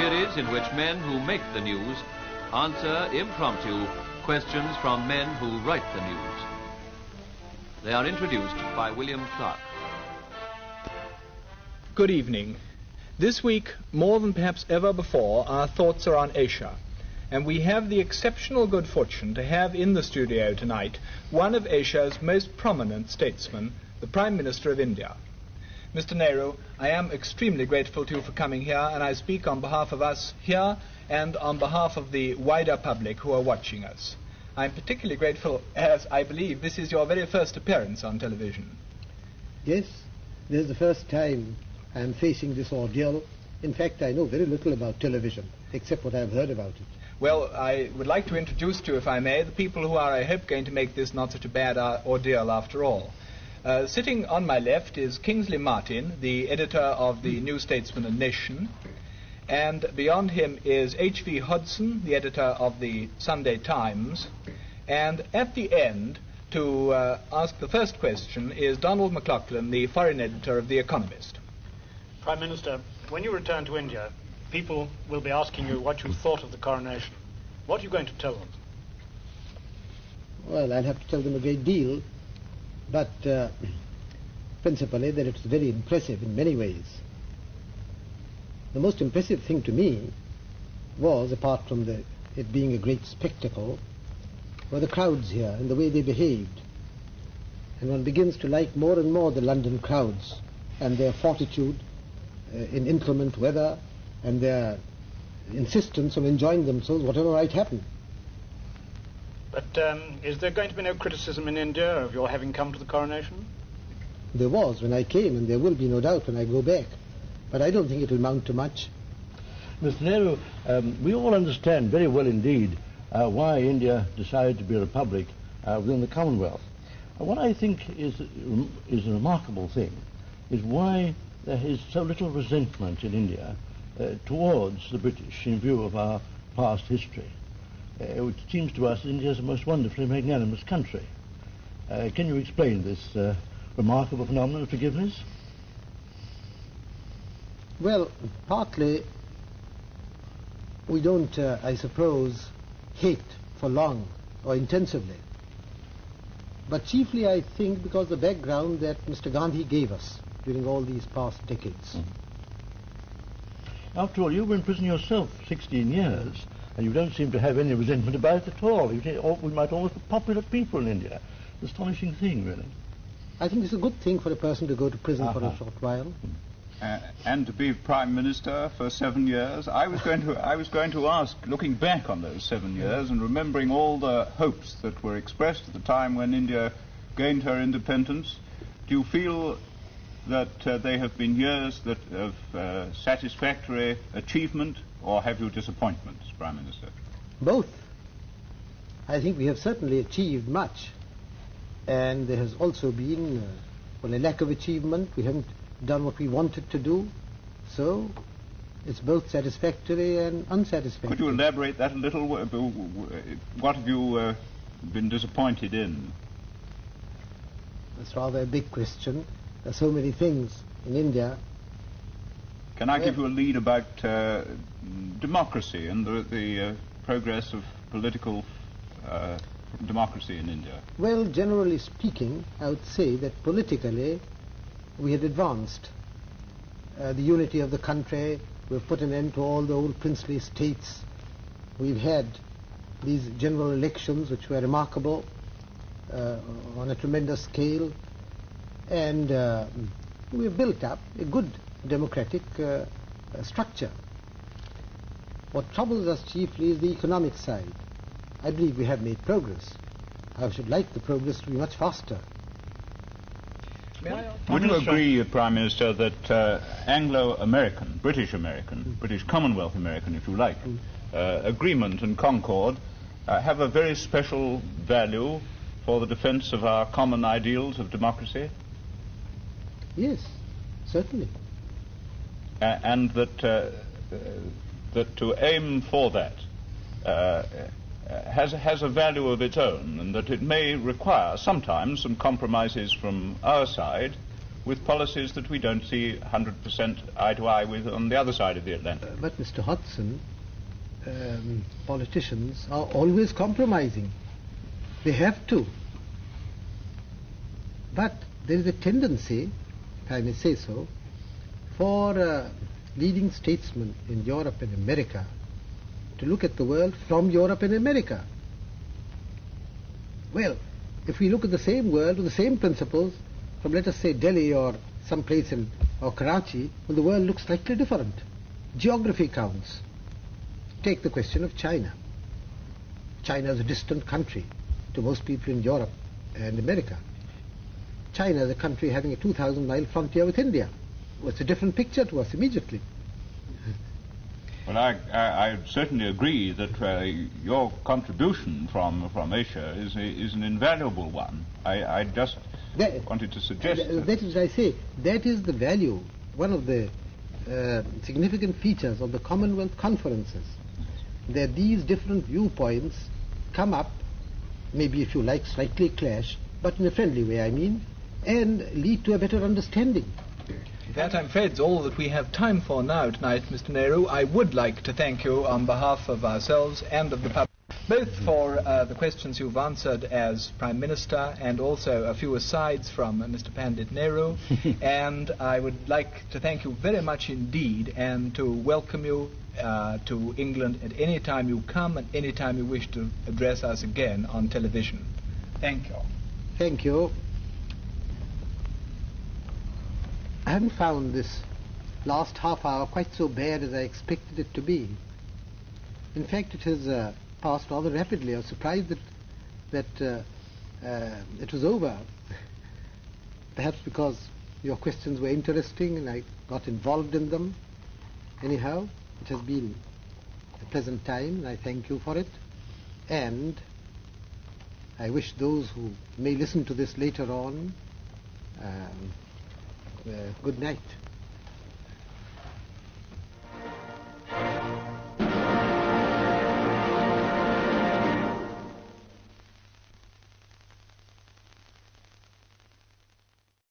series in which men who make the news answer impromptu questions from men who write the news. They are introduced by William Clark. Good evening. This week, more than perhaps ever before, our thoughts are on Asia. And we have the exceptional good fortune to have in the studio tonight one of Asia's most prominent statesmen, the Prime Minister of India. Mr. Nehru, I am extremely grateful to you for coming here, and I speak on behalf of us here and on behalf of the wider public who are watching us. I'm particularly grateful as I believe this is your very first appearance on television. Yes, this is the first time I am facing this ordeal. In fact, I know very little about television, except what I've heard about it. Well, I would like to introduce to you, if I may, the people who are, I hope, going to make this not such a bad ordeal after all. Sitting on my left is Kingsley Martin, the editor of the New Statesman and Nation, and beyond him is H.V. Hodson, the editor of the Sunday Times, and at the end, to ask the first question, is Donald McLaughlin, the foreign editor of The Economist. Prime Minister, when you return to India, people will be asking you what you thought of the coronation. What are you going to tell them? Well, I'll have to tell them a great deal, but principally that it's very impressive in many ways. The most impressive thing to me was, apart from it being a great spectacle, were the crowds here and the way they behaved. And one begins to like more and more the London crowds and their fortitude in inclement weather and their insistence on enjoying themselves whatever might happen. But is there going to be no criticism in India of your having come to the coronation? There was when I came, and there will be no doubt when I go back. But I don't think it will amount to much. Mr. Nehru, we all understand very well indeed why India decided to be a republic within the Commonwealth. What I think is a remarkable thing is why there is so little resentment in India towards the British in view of our past history. It seems to us India is a most wonderfully magnanimous country. Can you explain this remarkable phenomenon of forgiveness? Well, partly we don't, I suppose, hate for long or intensively. But chiefly, I think, because the background that Mr. Gandhi gave us during all these past decades. After all, you were in prison yourself 16 years, and you don't seem to have any resentment about it at all. We might almost be popular people in India. Astonishing thing, really. I think it's a good thing for a person to go to prison for a short while. And to be Prime Minister for 7 years. I was going to ask, looking back on those 7 years and remembering all the hopes that were expressed at the time when India gained her independence, do you feel that they have been years of satisfactory achievement, or have you disappointments, Prime Minister? Both. I think we have certainly achieved much, and there has also been a lack of achievement. We haven't done what we wanted to do, so it's both satisfactory and unsatisfactory. Could you elaborate that a little? What have you been disappointed in? That's rather a big question. There are so many things in India. Can I give you a lead about democracy and the progress of political democracy in India? Well, generally speaking, I would say that politically we had advanced. The unity of the country, we've put an end to all the old princely states. We've had these general elections which were remarkable on a tremendous scale, and we've built up a good democratic structure. What troubles us chiefly is the economic side. I believe we have made progress. I should like the progress to be much faster. Would you agree, Prime Minister, that Anglo-American, British Commonwealth American, if you like, agreement and concord have a very special value for the defense of our common ideals of democracy? Yes, certainly. And that to aim for that has a value of its own, and that it may require sometimes some compromises from our side with policies that we don't see 100% eye to eye with on the other side of the Atlantic. But Mr. Hodgson, politicians are always compromising. They have to. But there is a tendency, if I may say so, for leading statesmen in Europe and America to look at the world from Europe and America. Well, if we look at the same world with the same principles from, let us say, Delhi or some place or Karachi, well, the world looks slightly different. Geography counts. Take the question of China. China is a distant country to most people in Europe and America. China is a country having a 2,000-mile frontier with India. Well, it's a different picture to us immediately. Well, I certainly agree that your contribution from Asia is an invaluable one. I just wanted to suggest that is, I say, that is the value, one of the significant features of the Commonwealth conferences, that these different viewpoints come up, maybe if you like slightly clash, but in a friendly way, I mean, and lead to a better understanding. That, I'm afraid, is all that we have time for now tonight, Mr. Nehru. I would like to thank you on behalf of ourselves and of the public, both for the questions you've answered as Prime Minister and also a few asides from Mr. Pandit Nehru. And I would like to thank you very much indeed and to welcome you to England at any time you come and any time you wish to address us again on television. Thank you. Thank you. I haven't found this last half hour quite so bad as I expected it to be. In fact, it has passed rather rapidly. I was surprised that it was over. Perhaps because your questions were interesting and I got involved in them. Anyhow, it has been a pleasant time and I thank you for it. And I wish those who may listen to this later on good night.